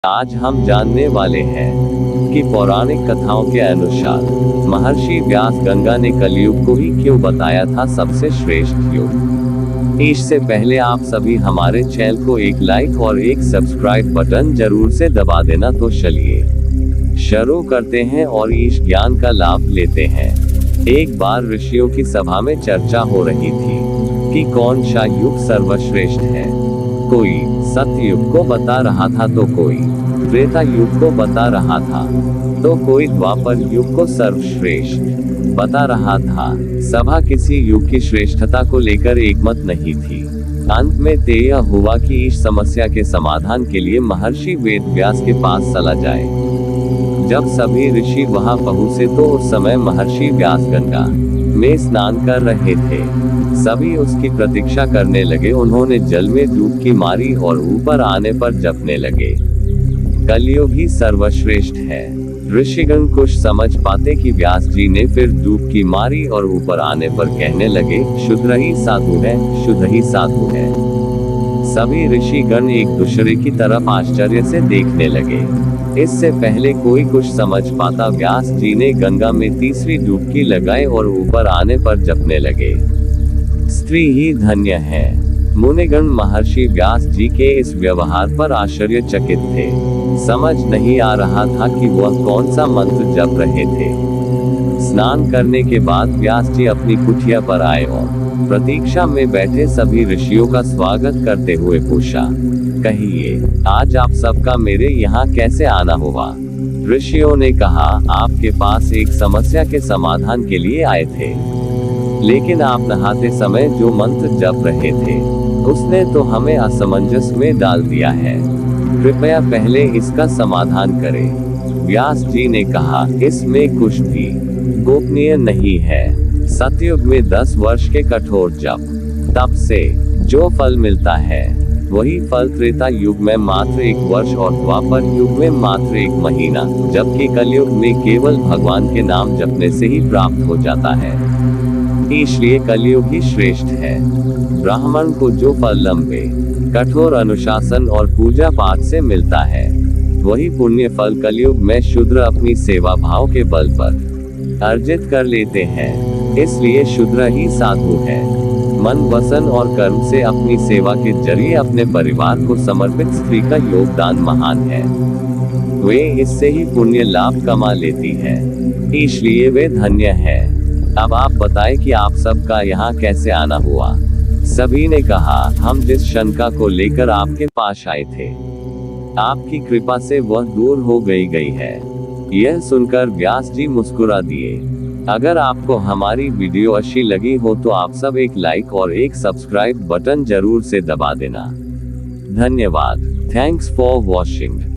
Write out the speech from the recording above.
आज हम जानने वाले हैं कि पौराणिक कथाओं के अनुसार महर्षि व्यास गंगा ने कलयुग को ही क्यों बताया था सबसे श्रेष्ठ युग। इससे पहले आप सभी हमारे चैनल को एक लाइक और एक सब्सक्राइब बटन जरूर से दबा देना। तो चलिए शुरू करते हैं और इस ज्ञान का लाभ लेते हैं। एक बार ऋषियों की सभा में चर्चा हो रही थी कि कौन सा युग सर्वश्रेष्ठ है। कोई सतयुग को बता रहा था तो कोई त्रेता युग को बता रहा था तो कोई द्वापर युग को सर्वश्रेष्ठ बता रहा था। सभा किसी युग की श्रेष्ठता को लेकर एकमत नहीं थी। अंत में तय हुआ कि इस समस्या के समाधान के लिए महर्षि वेदव्यास के पास चला जाए। जब सभी ऋषि वहां पहुंचे तो उस समय महर्षि व्यास गंगा में स्नान कर रहे थे। सभी उसकी प्रतीक्षा करने लगे। उन्होंने जल में डुबकी मारी और ऊपर आने पर जपने लगे, कलयुग ही सर्वश्रेष्ठ है। ऋषिगण कुछ समझ पाते कि व्यास जी ने फिर डुबकी मारी और ऊपर आने पर कहने लगे, शुद्र ही साधु है, शुद्ध ही साधु है। सभी ऋषिगण एक दूसरे की तरफ आश्चर्य से देखने लगे। इससे पहले कोई कुछ समझ पाता, व्यास जी ने गंगा में तीसरी डुबकी लगाई और ऊपर आने पर जपने लगे, स्त्री ही धन्य है। मुनिगण महर्षि व्यास जी के इस व्यवहार पर आश्चर्यचकित थे। समझ नहीं आ रहा था कि वह कौन सा मंत्र जप रहे थे। स्नान करने के बाद व्यास जी अपनी कुटिया पर आए और प्रतीक्षा में बैठे सभी ऋषियों का स्वागत करते हुए पूछा, कहिए आज आप सबका मेरे यहाँ कैसे आना हुआ। ऋषियों ने कहा, आपके पास एक समस्या के समाधान के लिए आए थे, लेकिन आप नहाते समय जो मंत्र जप रहे थे उसने तो हमें असमंजस में डाल दिया है। कृपया पहले इसका समाधान करें। व्यास जी ने कहा, इसमें कुछ भी गोपनीय नहीं है। सतयुग में 10 वर्ष के कठोर जप तप से जो फल मिलता है वही फल त्रेता युग में मात्र 1 वर्ष और द्वापर युग में मात्र 1 महीना, जबकि कलयुग में केवल भगवान के नाम जपने से ही प्राप्त हो जाता है। इसलिए कलयुग ही श्रेष्ठ है। ब्राह्मण को जो फल लंबे कठोर अनुशासन और पूजा पाठ से मिलता है वही पुण्य फल कलयुग में शूद्र अपनी सेवा भाव के बल पर अर्जित कर लेते हैं। इसलिए शूद्र ही साधु है। मन वसन और कर्म से अपनी सेवा के जरिए अपने परिवार को समर्पित स्त्री का योगदान महान है। वे इससे ही पुण्य लाभ कमा लेती है, इसलिए वे धन्य है। अब आप बताएं कि आप सबका यहाँ कैसे आना हुआ। सभी ने कहा, हम जिस शंका को लेकर आपके पास आए थे आपकी कृपा से वह दूर हो गई है। यह सुनकर व्यास जी मुस्कुरा दिए। अगर आपको हमारी वीडियो अच्छी लगी हो तो आप सब एक लाइक और एक सब्सक्राइब बटन जरूर से दबा देना। धन्यवाद। Thanks for watching.